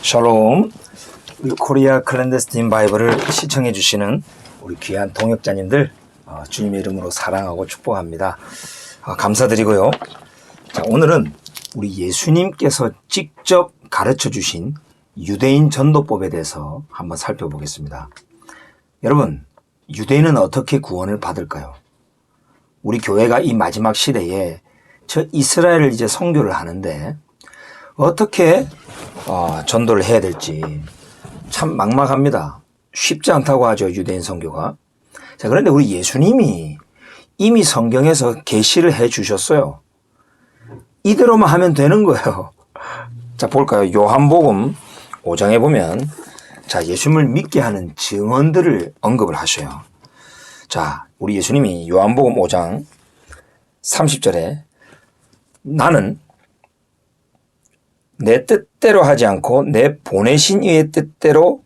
샬롬. 코리아 클랜데스틴 바이블을 시청해 주시는 우리 귀한 동역자님들 주님의 이름으로 사랑하고 축복합니다. 감사드리고요. 자, 오늘은 우리 예수님께서 직접 가르쳐 주신 유대인 전도법에 대해서 한번 살펴보겠습니다. 여러분, 유대인은 어떻게 구원을 받을까요? 우리 교회가 이 마지막 시대에 저 이스라엘을 이제 선교를 하는데 어떻게 전도를 해야 될지 참 막막합니다. 쉽지 않다고 하죠, 유대인 선교가. 자, 그런데 우리 예수님이 이미 성경에서 계시를 해 주셨어요. 이대로만 하면 되는 거예요. 자, 볼까요? 요한복음 5장에 보면 자, 예수님을 믿게 하는 증언들을 언급을 하셔요. 자, 우리 예수님이 요한복음 5장 30절에 나는 내 뜻대로 하지 않고 내 보내신 이의 뜻대로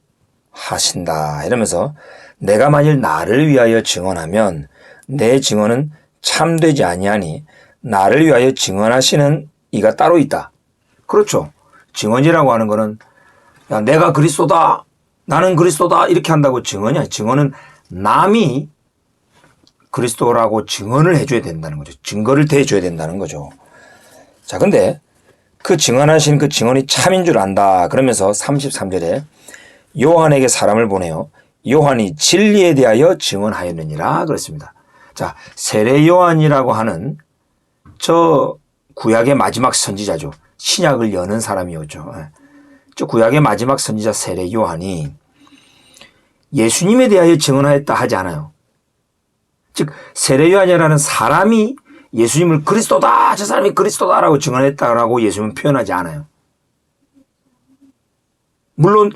하신다 이러면서 내가 만일 나를 위하여 증언하면 내 증언은 참되지 아니하니 나를 위하여 증언하시는 이가 따로 있다. 그렇죠. 증언이라고 하는 거는 야, 내가 그리스도다, 나는 그리스도다 이렇게 한다고 증언이 아니야. 증언은 남이 그리스도라고 증언을 해줘야 된다는 거죠. 증거를 대줘야 된다는 거죠. 자, 근데 그 증언하신 그 증언이 참인 줄 안다. 그러면서 33절에 요한에게 사람을 보내요. 요한이 진리에 대하여 증언하였느니라 그랬습니다. 자, 세례 요한이라고 하는 저 구약의 마지막 선지자죠. 신약을 여는 사람이었죠. 저 구약의 마지막 선지자 세례 요한이 예수님에 대하여 증언하였다 하지 않아요. 즉 세례 요한이라는 사람이 예수님을 그리스도다, 저 사람이 그리스도다라고 증언했다라고 예수님은 표현하지 않아요. 물론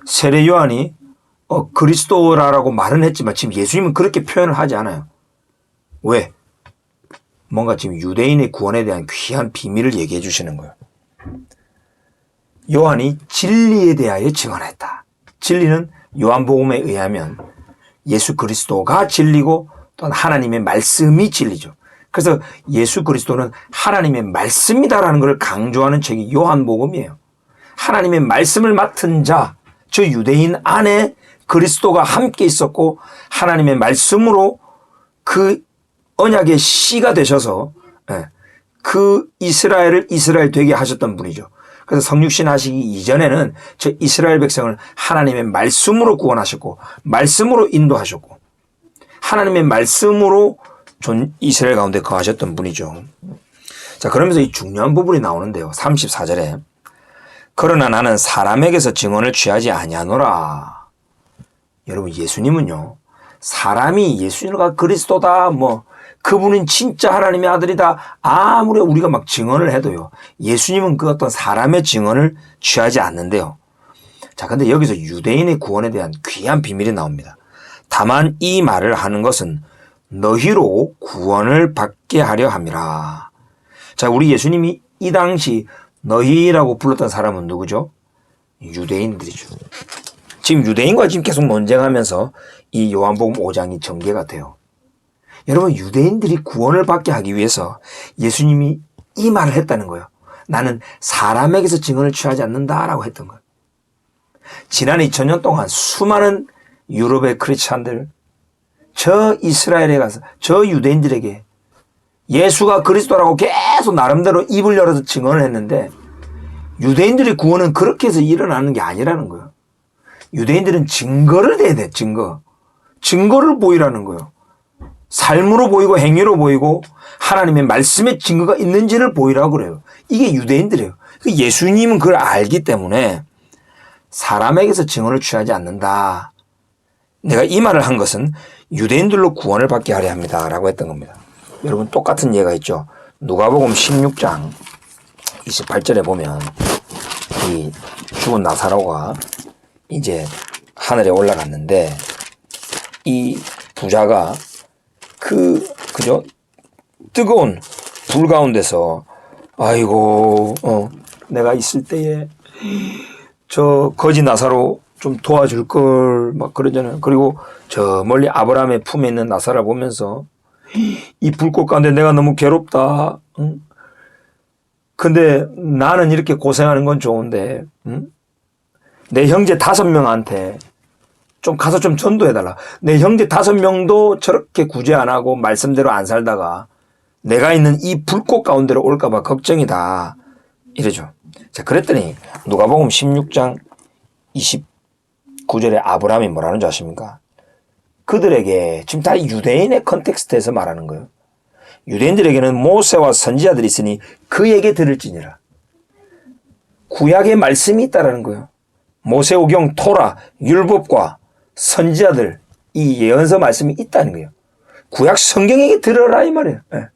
세례 요한이 그리스도라고 말은 했지만 지금 예수님은 그렇게 표현을 하지 않아요. 왜? 뭔가 지금 유대인의 구원에 대한 귀한 비밀을 얘기해 주시는 거예요. 요한이 진리에 대하여 증언했다. 진리는 요한복음에 의하면 예수 그리스도가 진리고 또한 하나님의 말씀이 진리죠. 그래서 예수 그리스도는 하나님의 말씀이다라는 것을 강조하는 책이 요한복음이에요. 하나님의 말씀을 맡은 자, 저 유대인 안에 그리스도가 함께 있었고 하나님의 말씀으로 그 언약의 씨가 되셔서 그 이스라엘을 이스라엘 되게 하셨던 분이죠. 그래서 성육신 하시기 이전에는 저 이스라엘 백성을 하나님의 말씀으로 구원하셨고 말씀으로 인도하셨고 하나님의 말씀으로 이스라엘 가운데 거하셨던 분이죠. 자, 그러면서 이 중요한 부분이 나오는데요. 34절에 그러나 나는 사람에게서 증언을 취하지 아니하노라. 여러분, 예수님은요, 사람이 예수님과 그리스도다, 그분은 진짜 하나님의 아들이다, 아무리 우리가 막 증언을 해도요, 예수님은 그 어떤 사람의 증언을 취하지 않는데요. 자, 근데 여기서 유대인의 구원에 대한 귀한 비밀이 나옵니다. 다만 이 말을 하는 것은 너희로 구원을 받게 하려 함이라. 자, 우리 예수님이 이 당시 너희라고 불렀던 사람은 누구죠? 유대인들이죠. 지금 유대인과 지금 계속 논쟁하면서 이 요한복음 5장이 전개가 돼요. 여러분, 유대인들이 구원을 받게 하기 위해서 예수님이 이 말을 했다는 거예요. 나는 사람에게서 증언을 취하지 않는다라고 했던 거예요. 지난 2000년 동안 수많은 유럽의 크리스찬들, 저 이스라엘에 가서 저 유대인들에게 예수가 그리스도라고 계속 나름대로 입을 열어서 증언을 했는데 유대인들의 구원은 그렇게 해서 일어나는 게 아니라는 거예요. 유대인들은 증거를 대야 돼. 증거를 보이라는 거예요. 삶으로 보이고 행위로 보이고 하나님의 말씀에 증거가 있는지를 보이라고 그래요. 이게 유대인들이에요. 예수님은 그걸 알기 때문에 사람에게서 증언을 취하지 않는다. 내가 이 말을 한 것은 유대인들로 구원을 받게 하려 합니다 라고 했던 겁니다. 여러분, 똑같은 예가 있죠. 누가복음 16장 28절에 보면 이 죽은 나사로가 이제 하늘에 올라갔는데 이 부자가 그죠? 뜨거운 불 가운데서 아이고 내가 있을 때에 저 거지 나사로 좀 도와줄 걸 막 그러잖아요. 그리고 저 멀리 아브라함의 품에 있는 나사를 보면서 이 불꽃 가운데 내가 너무 괴롭다. 근데 나는 이렇게 고생하는 건 좋은데 내 형제 5명한테 좀 가서 좀 전도해달라. 내 형제 5명도 저렇게 구제 안 하고 말씀대로 안 살다가 내가 있는 이 불꽃 가운데로 올까봐 걱정이다. 이러죠. 자, 그랬더니 누가복음 16장 29절에 아브라함이 뭐라는 줄 아십니까? 그들에게 지금 다 유대인의 컨텍스트에서 말하는 거예요. 유대인들에게는 모세와 선지자들이 있으니 그에게 들을지니라. 구약의 말씀이 있다라는 거예요. 모세오경, 토라, 율법과 선지자들, 이 예언서 말씀이 있다는 거예요. 구약 성경에게 들어라 이 말이에요. 네.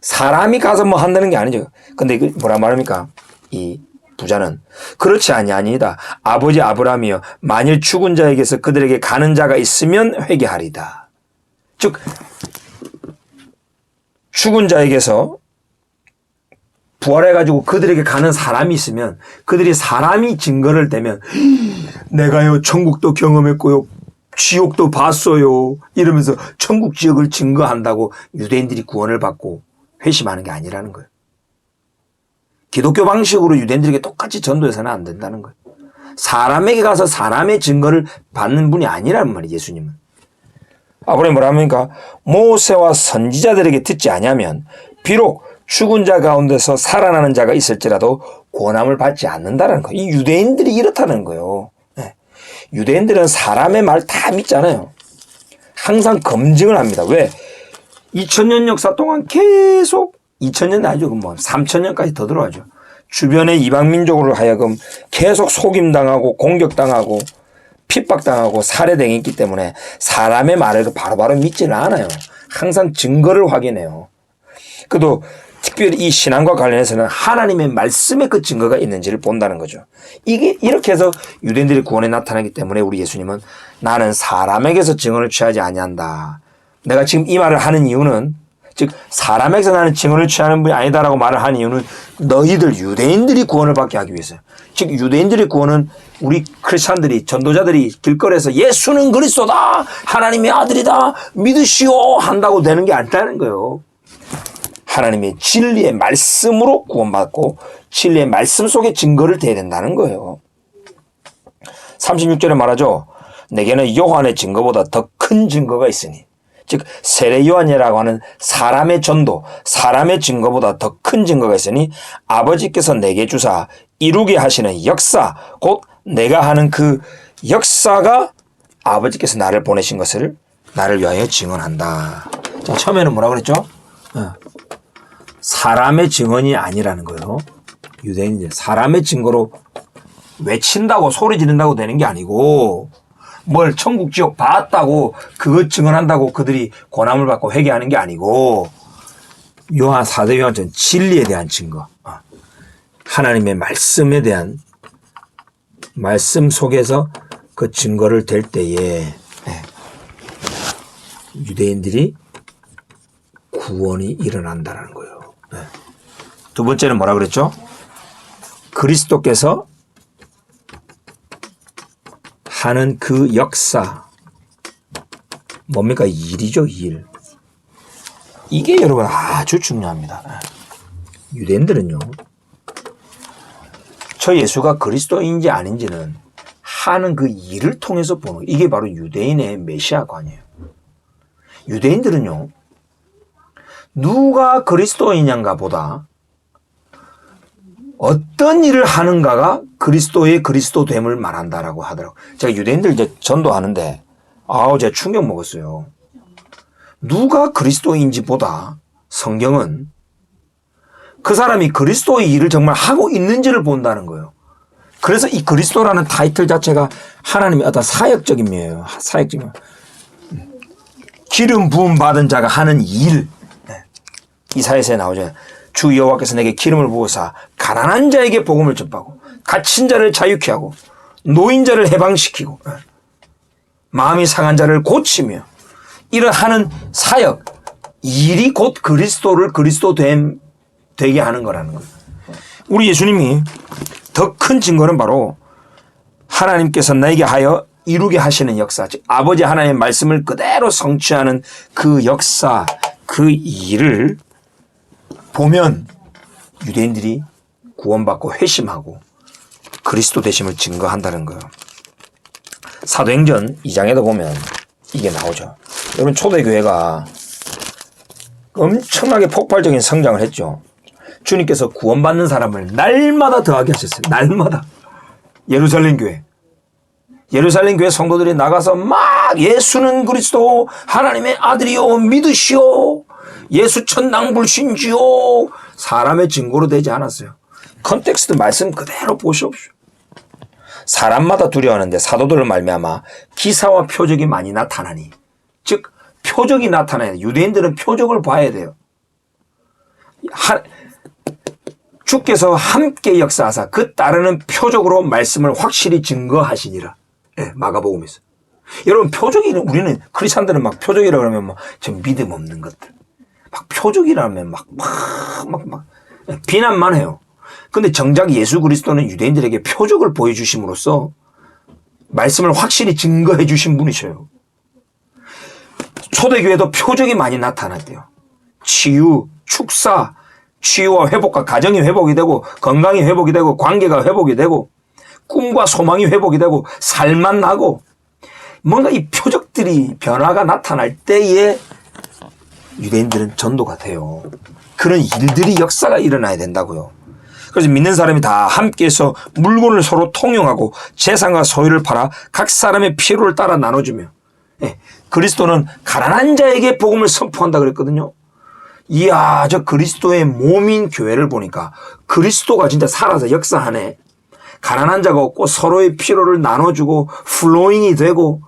사람이 가서 뭐 한다는 게 아니죠. 근데 뭐라 말합니까? 이 부자는 그렇지 아니하니이다. 아버지 아브라함이여 만일 죽은 자에게서 그들에게 가는 자가 있으면 회개하리다. 즉 죽은 자에게서 부활해가지고 그들에게 가는 사람이 있으면 그들이 사람이 증거를 대면 내가요 천국도 경험했고요 지옥도 봤어요 이러면서 천국 지옥을 증거한다고 유대인들이 구원을 받고 회심하는 게 아니라는 거예요. 기독교 방식으로 유대인들에게 똑같이 전도해서는 안 된다는 거예요. 사람에게 가서 사람의 증거를 받는 분이 아니라는 말이에요. 예수님은. 아브라함이 뭐라 합니까? 모세와 선지자들에게 듣지 아니하면 비록 죽은 자 가운데서 살아나는 자가 있을지라도 권함을 받지 않는다는 거예요. 이 유대인들이 이렇다는 거예요. 네. 유대인들은 사람의 말 다 믿잖아요. 항상 검증을 합니다. 왜? 2000년 역사 동안 계속 2000년 아니죠. 뭐 3000년까지 더 들어가죠. 주변의 이방민족으로 하여금 계속 속임당하고 공격당하고 핍박당하고 살해당했기 때문에 사람의 말을 바로바로 믿지는 않아요. 항상 증거를 확인해요. 그래도 특별히 이 신앙과 관련해서는 하나님의 말씀에 그 증거가 있는지를 본다는 거죠. 이게 이렇게 해서 유대인들이 구원에 나타나기 때문에 우리 예수님은 나는 사람에게서 증언을 취하지 아니한다. 내가 지금 이 말을 하는 이유는 즉 사람에게서 나는 증언을 취하는 분이 아니다라고 말을 하는 이유는 너희들 유대인들이 구원을 받게 하기 위해서. 즉 유대인들의 구원은 우리 크리스찬들이 전도자들이 길거리에서 예수는 그리스도다 하나님의 아들이다 믿으시오 한다고 되는 게 아니라는 거예요. 하나님의 진리의 말씀으로 구원받고 진리의 말씀 속에 증거를 대야 된다는 거예요. 36절에 말하죠. 내게는 요한의 증거보다 더 큰 증거가 있으니 즉 세례 요한이라고 하는 사람의 전도, 사람의 증거보다 더 큰 증거가 있으니 아버지께서 내게 주사 이루게 하시는 역사, 곧 내가 하는 그 역사가 아버지께서 나를 보내신 것을 나를 위하여 증언한다. 자, 처음에는 뭐라고 그랬죠? 사람의 증언이 아니라는 거예요. 유대인들 사람의 증거로 외친다고 소리 지른다고 되는 게 아니고 뭘 천국 지옥 봤다고 그것 증언한다고 그들이 권함을 받고 회개하는 게 아니고 요한 4대 요한처럼 진리에 대한 증거, 하나님의 말씀에 대한 말씀 속에서 그 증거를 댈 때에 유대인들이 구원이 일어난다는 거예요. 두 번째는 뭐라 그랬죠? 그리스도께서 하는 그 역사 뭡니까? 일이죠. 일. 이게 여러분 아주 중요합니다. 유대인들은요 저 예수가 그리스도인지 아닌지는 하는 그 일을 통해서 보는 거예요. 이게 바로 유대인의 메시아관이에요. 유대인들은요 누가 그리스도인인가 보다 어떤 일을 하는가가 그리스도의 그리스도됨을 말한다라고 하더라고요. 제가 유대인들 이제 전도하는데 제가 충격 먹었어요. 누가 그리스도인지 보다 성경은 그 사람이 그리스도의 일을 정말 하고 있는지를 본다는 거예요. 그래서 이 그리스도라는 타이틀 자체가 하나님의 어떤 사역적인 면이에요. 사역적인 면. 기름 부음 받은 자가 하는 일. 이사야서에 나오죠. 주 여호와께서 내게 기름을 부으사 가난한 자에게 복음을 전파하고 갇힌 자를 자유케 하고 노인자를 해방시키고 마음이 상한 자를 고치며 이런 하는 사역 일이 곧 그리스도를 되게 하는 거라는 거예요. 우리 예수님이 더 큰 증거는 바로 하나님께서 나에게 하여 이루게 하시는 역사, 즉 아버지 하나님의 말씀을 그대로 성취하는 그 역사, 그 일을 보면 유대인들이 구원받고 회심하고 그리스도 되심을 증거한다는 거예요. 사도행전 2장에도 보면 이게 나오죠. 여러분, 초대교회가 엄청나게 폭발적인 성장을 했죠. 주님께서 구원받는 사람을 날마다 더하게 하셨어요. 날마다. 예루살렘 교회 성도들이 나가서 막 예수는 그리스도 하나님의 아들이요 믿으시오. 예수 천당불신지요. 사람의 증거로 되지 않았어요. 컨텍스트 말씀 그대로 보시옵시오. 사람마다 두려워하는데 사도들을 말미암아 기사와 표적이 많이 나타나니, 즉 표적이 나타나야 돼요. 유대인들은 표적을 봐야 돼요. 주께서 함께 역사하사 그 따르는 표적으로 말씀을 확실히 증거하시니라. 네, 마가복음에서. 여러분, 표적이, 우리는 크리스찬들은 막 표적이라 그러면 막 좀 믿음 없는 것들, 막 표적이라면 막 비난만 해요. 근데 정작 예수 그리스도는 유대인들에게 표적을 보여주심으로써 말씀을 확실히 증거해 주신 분이셔요. 초대교회도 표적이 많이 나타났대요. 치유, 축사, 치유와 회복과 가정이 회복이 되고, 건강이 회복이 되고, 관계가 회복이 되고, 꿈과 소망이 회복이 되고, 살만 나고, 뭔가 이 표적들이 변화가 나타날 때에 유대인들은 전도가 돼요. 그런 일들이, 역사가 일어나야 된다고요. 그래서 믿는 사람이 다 함께해서 물건을 서로 통용하고 재산과 소유를 팔아 각 사람의 필요를 따라 나눠주며, 그리스도는 가난한 자에게 복음을 선포한다 그랬거든요. 이야, 저 그리스도의 몸인 교회를 보니까 그리스도가 진짜 살아서 역사하네. 가난한 자가 없고 서로의 필요를 나눠주고 플로잉이 되고,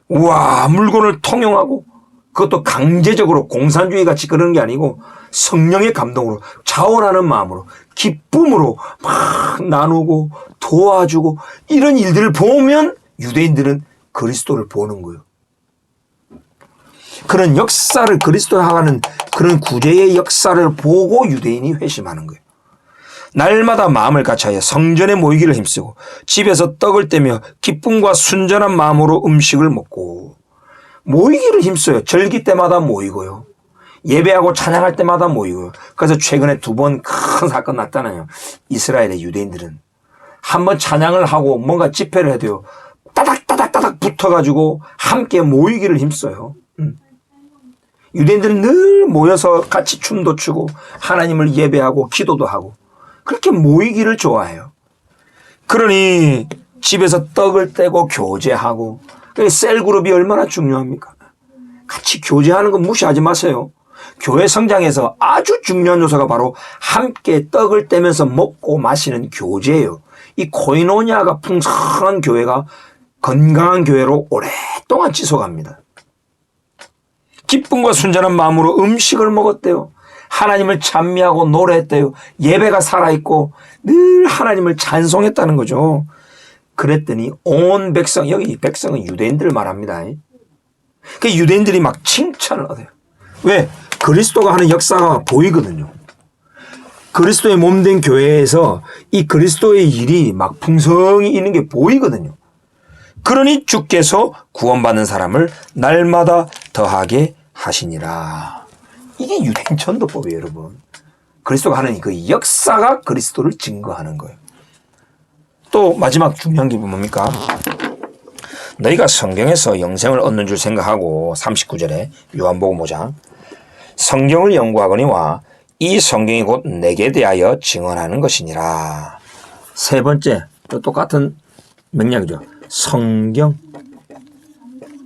우와, 물건을 통용하고, 그것도 강제적으로 공산주의 같이 그러는 게 아니고 성령의 감동으로, 자원하는 마음으로, 기쁨으로 막 나누고 도와주고, 이런 일들을 보면 유대인들은 그리스도를 보는 거예요. 그런 역사를, 그리스도를 향하는 그런 구제의 역사를 보고 유대인이 회심하는 거예요. 날마다 마음을 같이하여 성전에 모이기를 힘쓰고 집에서 떡을 떼며 기쁨과 순전한 마음으로 음식을 먹고. 모이기를 힘써요. 절기 때마다 모이고요. 예배하고 찬양할 때마다 모이고요. 그래서 최근에 2번 큰 사건 났잖아요. 이스라엘의 유대인들은 한번 찬양을 하고 뭔가 집회를 해도요, 따닥따닥따닥 붙어가지고 함께 모이기를 힘써요. 유대인들은 늘 모여서 같이 춤도 추고 하나님을 예배하고 기도도 하고 그렇게 모이기를 좋아해요. 그러니 집에서 떡을 떼고 교제하고, 셀그룹이 얼마나 중요합니까? 같이 교제하는 거 무시하지 마세요. 교회 성장에서 아주 중요한 요소가 바로 함께 떡을 떼면서 먹고 마시는 교제예요. 이 코이노니아가 풍성한 교회가 건강한 교회로 오랫동안 지속합니다. 기쁨과 순전한 마음으로 음식을 먹었대요. 하나님을 찬미하고 노래했대요. 예배가 살아있고 늘 하나님을 찬송했다는 거죠. 그랬더니 온 백성, 여기 백성은 유대인들을 말합니다. 그 유대인들이 막 칭찬을 하대요. 왜? 그리스도가 하는 역사가 보이거든요. 그리스도의 몸된 교회에서 이 그리스도의 일이 막 풍성히 있는 게 보이거든요. 그러니 주께서 구원받는 사람을 날마다 더하게 하시니라. 이게 유대인 전도법이에요, 여러분. 그리스도가 하는 그 역사가 그리스도를 증거하는 거예요. 또 마지막 중요한 게 뭡니까? 너희가 성경에서 영생을 얻는 줄 생각하고, 39절에 요한복음 5장, 성경을 연구하거니와 이 성경이 곧 내게 대하여 증언하는 것이니라. 세 번째, 또 똑같은 맥락이죠. 성경.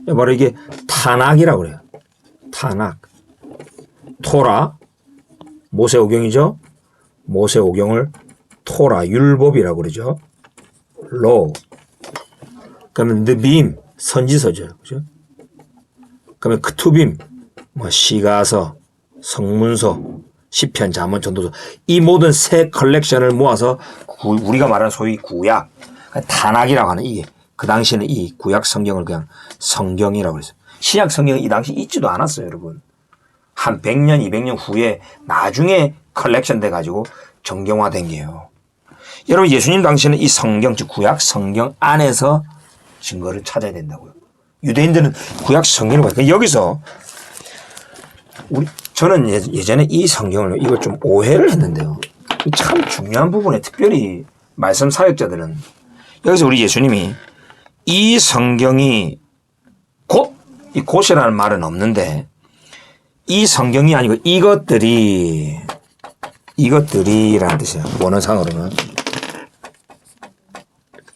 바로 이게 타낙이라고 그래요. 타낙. 토라, 모세오경이죠. 모세오경을 토라, 율법이라고 그러죠. 로. 그러면 느빔, 선지서죠. 그죠? 그러면 크투빔, 뭐 시가서, 성문서, 시편, 잠언, 전도서, 이 모든 세 컬렉션을 모아서 우리가 말하는 소위 구약, 타낙이라고 하는, 이게 그 당시에는 이 구약 성경을 그냥 성경이라고 했어요. 신약 성경은 이 당시 있지도 않았어요, 여러분. 한 100년, 200년 후에 나중에 컬렉션 돼가지고 정경화된 게요. 여러분, 예수님 당시에는 이 성경, 즉 구약 성경 안에서 증거를 찾아야 된다고요. 유대인들은 구약 성경을 봐요. 여기서 저는 예전에 이 성경을 이걸 좀 오해를 했는데요. 참 중요한 부분에 특별히 말씀 사역자들은 여기서 우리 예수님이 이 성경이 이 곧이라는 말은 없는데 이 성경이 아니고 이것들이라는 뜻이에요. 원어상으로는.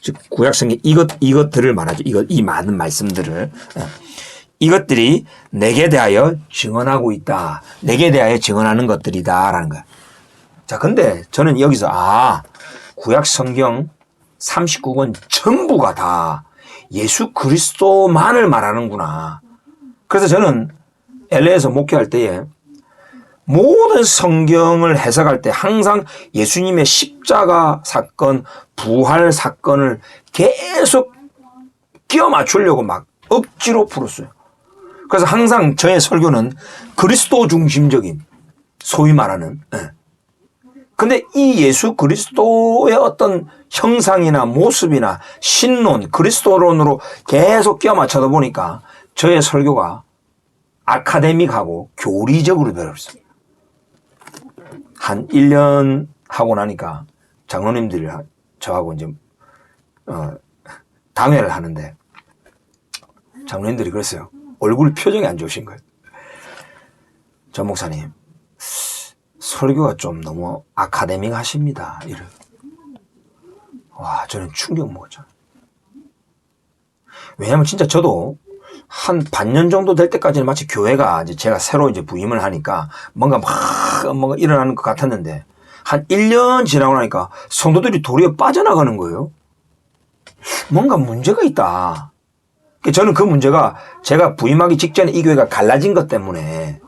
즉 구약 성경 이것들을 말하죠. 이 많은 말씀들을. 이것들이 내게 대하여 증언하고 있다. 내게 대하여 증언하는 것들이다라는 거야. 자, 근데 저는 여기서 구약 성경 39권 전부가 다 예수 그리스도만을 말하는구나. 그래서 저는 LA에서 목회할 때에 모든 성경을 해석할 때 항상 예수님의 십자가 사건, 부활 사건을 계속 끼워 맞추려고 막 억지로 풀었어요. 그래서 항상 저의 설교는 그리스도 중심적인, 소위 말하는. 근데 이 예수 그리스도의 어떤 형상이나 모습이나 신론, 그리스도론으로 계속 끼워 맞춰다 보니까 저의 설교가 아카데믹하고 교리적으로 되어버렸습니다. 한 1년 하고 나니까 장로님들이 저하고 이제 당회를 하는데 장로님들이 그랬어요. 얼굴 표정이 안 좋으신 거예요. 전 목사님, 설교가 좀 너무 아카데믹 하십니다. 이래. 와, 저는 충격 먹었죠. 왜냐면 진짜 저도 한 반년 정도 될 때까지는 마치 교회가 이제 제가 새로 이제 부임을 하니까 뭔가 일어나는 것 같았는데 한 1년 지나고 나니까 성도들이 도리어 빠져나가는 거예요. 뭔가 문제가 있다. 저는 그 문제가 제가 부임하기 직전에 이 교회가 갈라진 것 때문에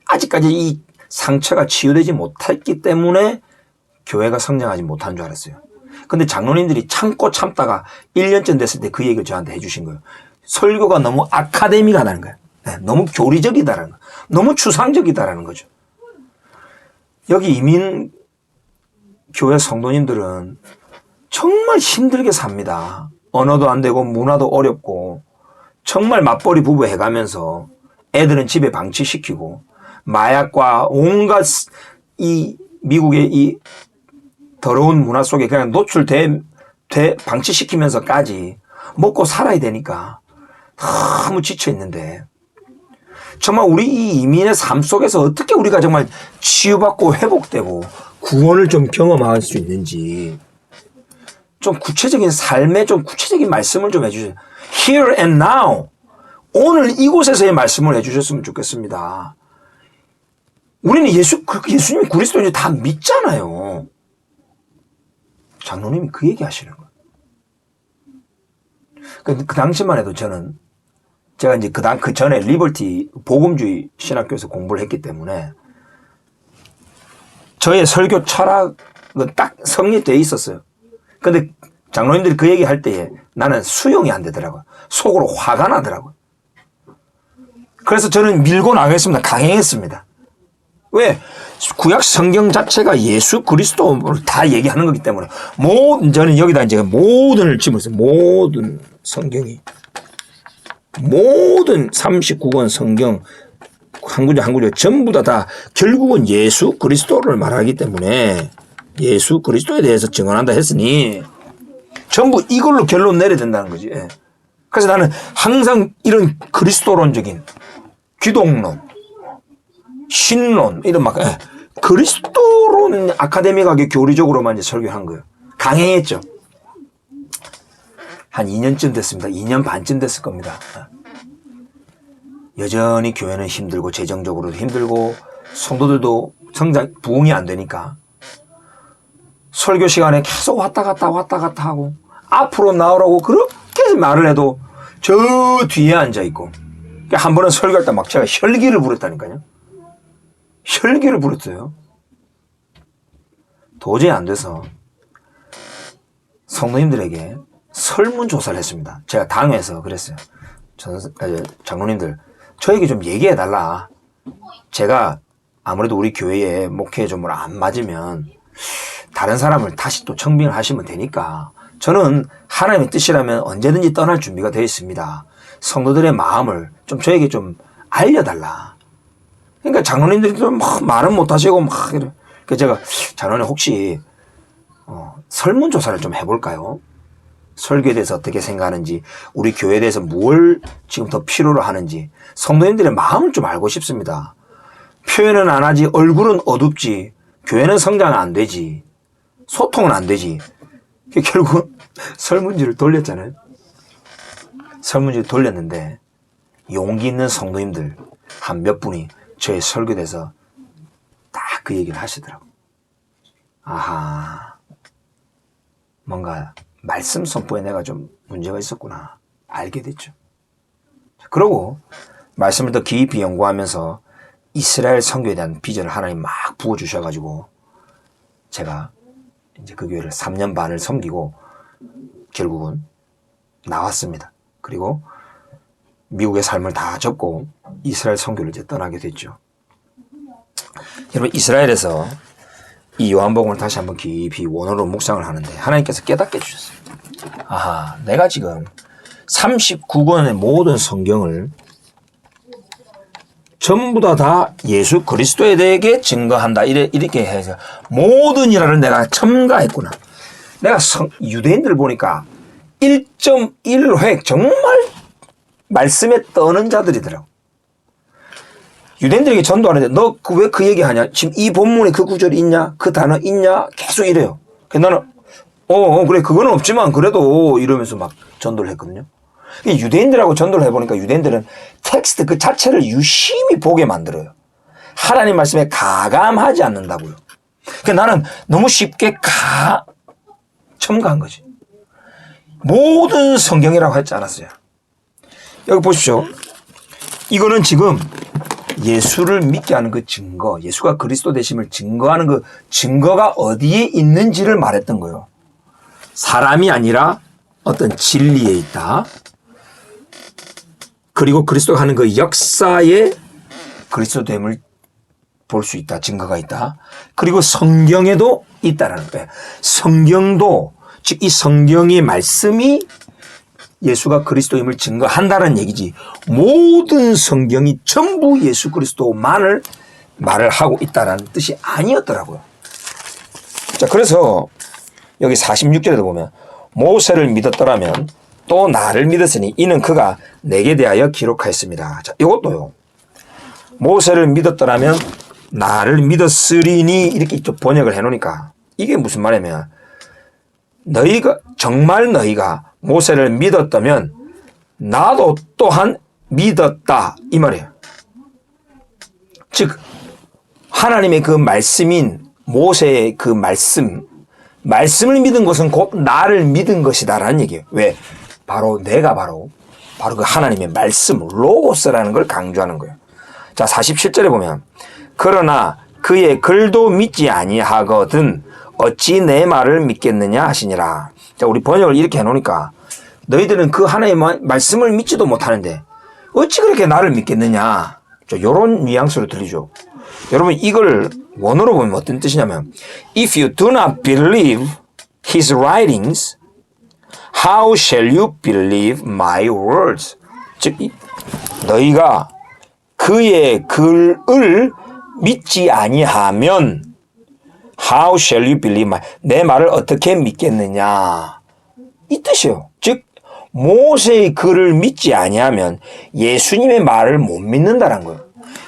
아직까지 이 상처가 치유되지 못했기 때문에 교회가 성장하지 못한 줄 알았어요. 근데 장로님들이 참고 참다가 1년쯤 됐을 때 그 얘기를 저한테 해주신 거예요. 설교가 너무 아카데믹하다는 거예요. 너무 교리적이다라는 거예요. 너무 추상적이다라는 거죠. 여기 이민 교회 성도님들은 정말 힘들게 삽니다. 언어도 안 되고 문화도 어렵고 정말 맞벌이 부부 해가면서 애들은 집에 방치시키고 마약과 온갖 이 미국의 이 더러운 문화 속에 그냥 방치시키면서까지 먹고 살아야 되니까 너무 지쳐 있는데 정말 우리 이 이민의 삶 속에서 어떻게 우리가 정말 치유받고 회복되고 구원을 좀 경험할 수 있는지 좀 구체적인 삶의 좀 구체적인 말씀을 좀 해주세요. Here and now. 오늘 이곳에서의 말씀을 해주셨으면 좋겠습니다. 우리는 예수님이 그리스도인지 다 믿잖아요. 장로님이 그 얘기 하시는 거예요. 그 당시만 해도 제가 이제 그 전에 리버티 복음주의 신학교에서 공부를 했기 때문에 저의 설교 철학은 딱 성립되어 있었어요. 근데 장로님들이 그 얘기 할 때에 나는 수용이 안 되더라고요. 속으로 화가 나더라고요. 그래서 저는 밀고 나가겠습니다. 강행했습니다. 왜? 구약 성경 자체가 예수 그리스도를 다 얘기하는 거기 때문에 저는 여기다 이제 모든을 집어서 모든 성경이 모든 39권 성경 한 구절 한 구절 전부 다 결국은 예수 그리스도를 말하기 때문에 예수 그리스도에 대해서 증언한다 했으니 전부 이걸로 결론 내려야 된다는 거지. 그래서 나는 항상 이런 그리스도론적인 기독론, 신론 이런 막 그리스도론 아카데믹하게 교리적으로만 이제 설교한 거예요. 강행했죠. 한 2년쯤 됐습니다. 2년 반쯤 됐을 겁니다. 여전히 교회는 힘들고 재정적으로도 힘들고 성도들도 부흥이 안 되니까 설교 시간에 계속 왔다 갔다 하고 앞으로 나오라고 그렇게 말을 해도 저 뒤에 앉아있고 한 번은 설교할 때 막 제가 혈기를 부렸다니까요. 혈기를 부렸어요. 도저히 안 돼서 성도님들에게 설문조사를 했습니다. 제가 당회에서 그랬어요. 장로님들 저에게 좀 얘기해달라. 제가 아무래도 우리 교회에 목회에 좀 안 맞으면 다른 사람을 다시 또 청빙을 하시면 되니까 저는 하나님의 뜻이라면 언제든지 떠날 준비가 되어 있습니다. 성도들의 마음을 좀 저에게 좀 알려달라. 그러니까 장로님들이 좀 말은 못하시고 막 이래. 그래서 제가 장로님 혹시 설문조사를 좀 해볼까요? 설교에 대해서 어떻게 생각하는지, 우리 교회에 대해서 뭘 지금 더 필요로 하는지, 성도님들의 마음을 좀 알고 싶습니다. 표현은 안 하지, 얼굴은 어둡지, 교회는 성장 안 되지, 소통은 안 되지. 결국 설문지를 돌렸잖아요. 설문지를 돌렸는데 용기 있는 성도님들 한 몇 분이 저의 설교에 대해서 딱 그 얘기를 하시더라고요. 아하, 뭔가 말씀 선포에 내가 좀 문제가 있었구나 알게 됐죠. 그러고 말씀을 더 깊이 연구하면서 이스라엘 선교에 대한 비전을 하나님 막 부어주셔가지고 제가 이제 그 교회를 3년 반을 섬기고 결국은 나왔습니다. 그리고 미국의 삶을 다 접고 이스라엘 선교를 이제 떠나게 됐죠. 여러분, 이스라엘에서 이 요한복음을 다시 한번 깊이 원어로 묵상을 하는데 하나님께서 깨닫게 해주셨어요. 아하, 내가 지금 39권의 모든 성경을 전부 다 예수 그리스도에 대해 증거한다. 이렇게 해서 모든 일화를 내가 첨가했구나. 내가 유대인들을 보니까 1.1획 정말 말씀에 떠는 자들이더라고. 유대인들에게 전도하는데 너 왜 그 얘기 하냐? 지금 이 본문에 그 구절이 있냐? 그 단어 있냐? 계속 이래요. 그래서 나는 그래 그거는 없지만 그래도 이러면서 막 전도를 했거든요. 유대인들하고 전도를 해보니까 유대인들은 텍스트 그 자체를 유심히 보게 만들어요. 하나님 말씀에 가감하지 않는다고요. 그러니까 나는 너무 쉽게 첨가한 거지. 모든 성경이라고 했지 않았어요. 여기 보십시오. 이거는 지금 예수를 믿게 하는 그 증거, 예수가 그리스도 되심을 증거하는 그 증거가 어디에 있는지를 말했던 거예요. 사람이 아니라 어떤 진리에 있다. 그리고 그리스도가 하는 그 역사에 그리스도됨을 볼 수 있다. 증거가 있다. 그리고 성경에도 있다라는 거예요. 성경도, 즉 이 성경의 말씀이 예수가 그리스도임을 증거한다는 얘기지. 모든 성경이 전부 예수 그리스도만을 말을 하고 있다는 뜻이 아니었더라고요. 자, 그래서 여기 46절에도 보면 모세를 믿었더라면 또 나를 믿었으니 이는 그가 내게 대하여 기록하였습니다. 자, 이것도요. 모세를 믿었더라면 나를 믿었으리니 이렇게 좀 번역을 해놓으니까 이게 무슨 말이냐면 정말 너희가 모세를 믿었다면 나도 또한 믿었다 이 말이에요. 즉 하나님의 그 말씀인 모세의 그 말씀을 믿은 것은 곧 나를 믿은 것이다라는 얘기예요. 왜? 내가 바로 그 하나님의 말씀 로고스라는 걸 강조하는 거예요. 자, 47절에 보면 그러나 그의 글도 믿지 아니하거든 어찌 내 말을 믿겠느냐 하시니라. 자, 우리 번역을 이렇게 해놓으니까 너희들은 그 하나님의 말씀을 믿지도 못하는데 어찌 그렇게 나를 믿겠느냐. 요런 뉘앙스로 들리죠. 여러분 이걸 원어로 보면 어떤 뜻이냐면 If you do not believe his writings, how shall you believe my words? 즉 너희가 그의 글을 믿지 아니하면 How shall you believe 내 말을 어떻게 믿겠느냐 이 뜻이에요. 즉 모세의 글을 믿지 아니하면 예수님의 말을 못 믿는다는 거예요.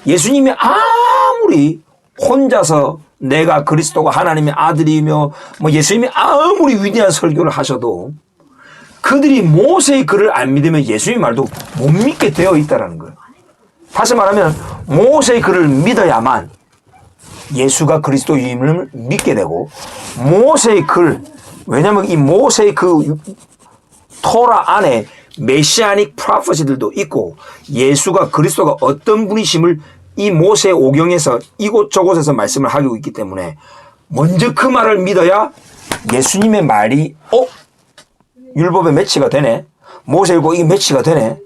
예수님이 아무리 혼자서 내가 그리스도가 하나님의 아들이며 예수님이 아무리 위대한 설교를 하셔도 그들이 모세의 글을 안 믿으면 예수님의 말도 못 믿게 되어 있다는 거예요. 다시 말하면 모세의 글을 믿어야만 예수가 그리스도임을 믿게 되고 모세의 글, 왜냐하면 이 모세의 그 토라 안에 메시아닉 프로페시들도 있고 예수가 그리스도가 어떤 분이심을 이 모세 오경에서 이곳저곳에서 말씀을 하고 있기 때문에 먼저 그 말을 믿어야 예수님의 말이 율법에 매치가 되네. 모세율법 이게 매치가 되네.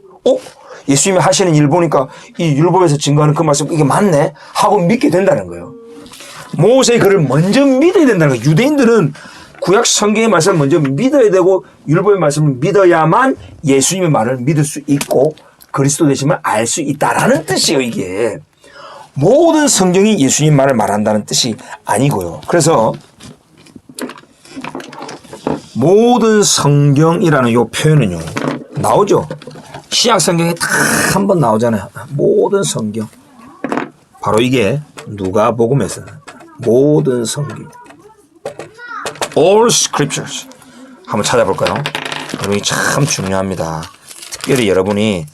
예수님이 하시는 일 보니까 이 율법에서 증거하는 그 말씀 이게 맞네 하고 믿게 된다는 거예요. 모세의 글을 먼저 믿어야 된다는 거예요. 유대인들은 구약 성경의 말씀을 먼저 믿어야 되고 율법의 말씀을 믿어야만 예수님의 말을 믿을 수 있고 그리스도 되심을 알 수 있다라는 뜻이에요. 이게 모든 성경이 예수님 말을 말한다는 뜻이 아니고요. 그래서 모든 성경이라는 요 표현은요, 나오죠? 신약 성경에 다 한 번 나오잖아요. 모든 성경. 바로 이게 누가복음에서는 모든 성경. All scriptures. 한번 찾아볼까요? 여러분이 참 중요합니다. 특별히 여러분이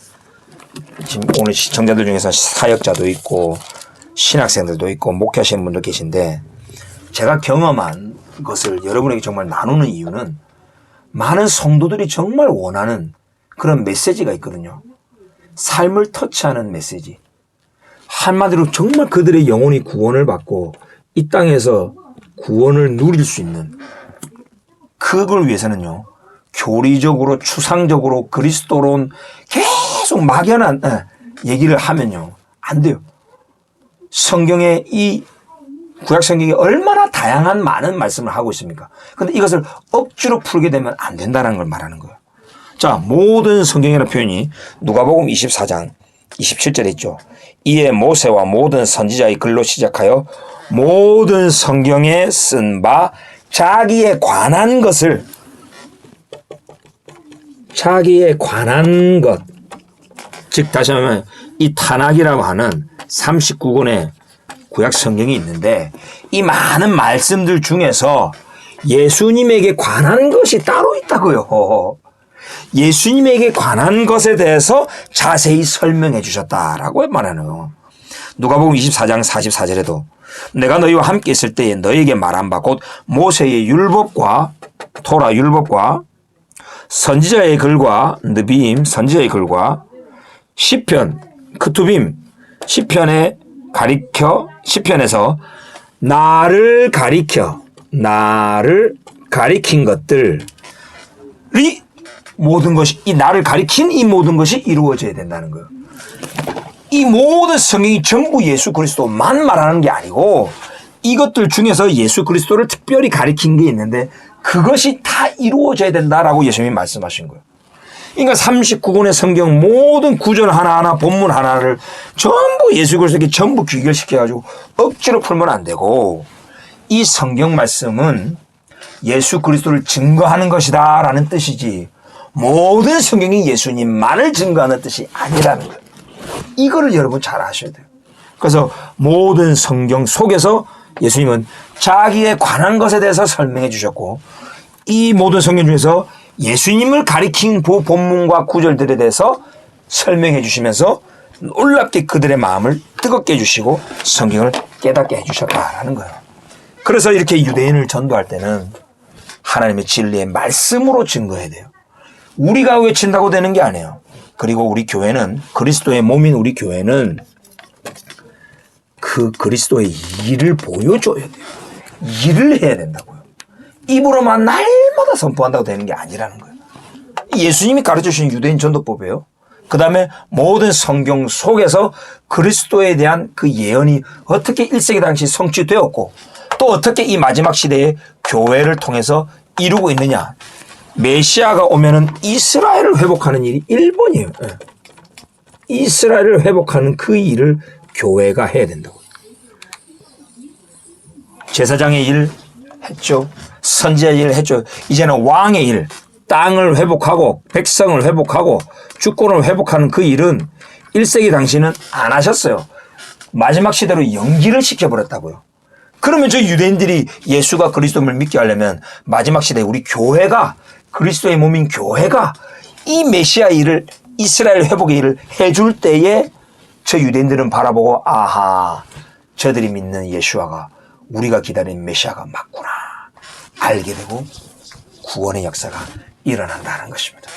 지금 오늘 시청자들 중에서 사역자도 있고 신학생들도 있고 목회하시는 분도 계신데, 제가 경험한 것을 여러분에게 정말 나누는 이유는 많은 성도들이 정말 원하는 그런 메시지가 있거든요. 삶을 터치하는 메시지. 한마디로 정말 그들의 영혼이 구원을 받고 이 땅에서 구원을 누릴 수 있는, 그걸 위해서는요, 교리적으로 추상적으로 그리스도론 계속 막연한 얘기를 하면요 안 돼요. 성경에 이 구약 성경이 얼마나 다양한 많은 말씀을 하고 있습니까? 근데 이것을 억지로 풀게 되면 안 된다는 걸 말하는 거예요. 자, 모든 성경이라는 표현이 누가복음 24장 27절에 있죠. 이에 모세와 모든 선지자의 글로 시작하여 모든 성경에 쓴 바 자기에 관한 것을, 자기에 관한 것, 즉 다시 말하면 이 타낙이라고 하는 39권의 구약 성경이 있는데, 이 많은 말씀들 중에서 예수님에게 관한 것이 따로 있다고요. 예수님에게 관한 것에 대해서 자세히 설명해 주셨다라고 말하네요. 누가복음 24장 44절에도 내가 너희와 함께 있을 때에 너희에게 말한 바 곧 모세의 율법과 토라 율법과 선지자의 글과 느비임 선지자의 글과 시편 크투빔 시편에 가리켜, 시편에서 나를 가리킨 것들이 모든 것이, 이 나를 가리킨 이 모든 것이 이루어져야 된다는 거예요. 이 모든 성경이 전부 예수 그리스도만 말하는 게 아니고 이것들 중에서 예수 그리스도를 특별히 가리킨 게 있는데 그것이 다 이루어져야 된다라고 예수님이 말씀하신 거예요. 그러니까 39권의 성경 모든 구절 하나하나 본문 하나를 전부 예수 그리스도에게 전부 귀결시켜가지고 억지로 풀면 안 되고, 이 성경 말씀은 예수 그리스도를 증거하는 것이다 라는 뜻이지 모든 성경이 예수님만을 증거하는 뜻이 아니라는 거예요. 이거를 여러분 잘 아셔야 돼요. 그래서 모든 성경 속에서 예수님은 자기에 관한 것에 대해서 설명해 주셨고, 이 모든 성경 중에서 예수님을 가리킨 본문과 구절들에 대해서 설명해 주시면서 놀랍게 그들의 마음을 뜨겁게 해주시고 성경을 깨닫게 해주셨다라는 거예요. 그래서 이렇게 유대인을 전도할 때는 하나님의 진리의 말씀으로 증거해야 돼요. 우리가 외친다고 되는 게 아니에요. 그리고 우리 교회는, 그리스도의 몸인 우리 교회는 그 그리스도의 일을 보여줘야 돼요. 일을 해야 된다고요. 입으로만 날마다 선포한다고 되는 게 아니라는 거예요. 예수님이 가르쳐주신 유대인 전도법이에요. 그 다음에 모든 성경 속에서 그리스도에 대한 그 예언이 어떻게 1세기 당시 성취되었고 또 어떻게 이 마지막 시대에 교회를 통해서 이루고 있느냐. 메시아가 오면은 이스라엘을 회복하는 일이 1번이에요. 이스라엘을 회복하는 그 일을 교회가 해야 된다고. 제사장의 일 했죠. 선지자의 일 했죠. 이제는 왕의 일, 땅을 회복하고 백성을 회복하고 주권을 회복하는 그 일은 1세기 당시는 안 하셨어요. 마지막 시대로 연기를 시켜버렸다고요. 그러면 저 유대인들이 예수가 그리스도를 믿게 하려면 마지막 시대에 우리 교회가, 그리스도의 몸인 교회가 이 메시아 일을, 이스라엘 회복의 일을 해줄 때에 저 유대인들은 바라보고 아하, 저들이 믿는 예수아가 우리가 기다리는 메시아가 맞구나 알게 되고 구원의 역사가 일어난다는 것입니다.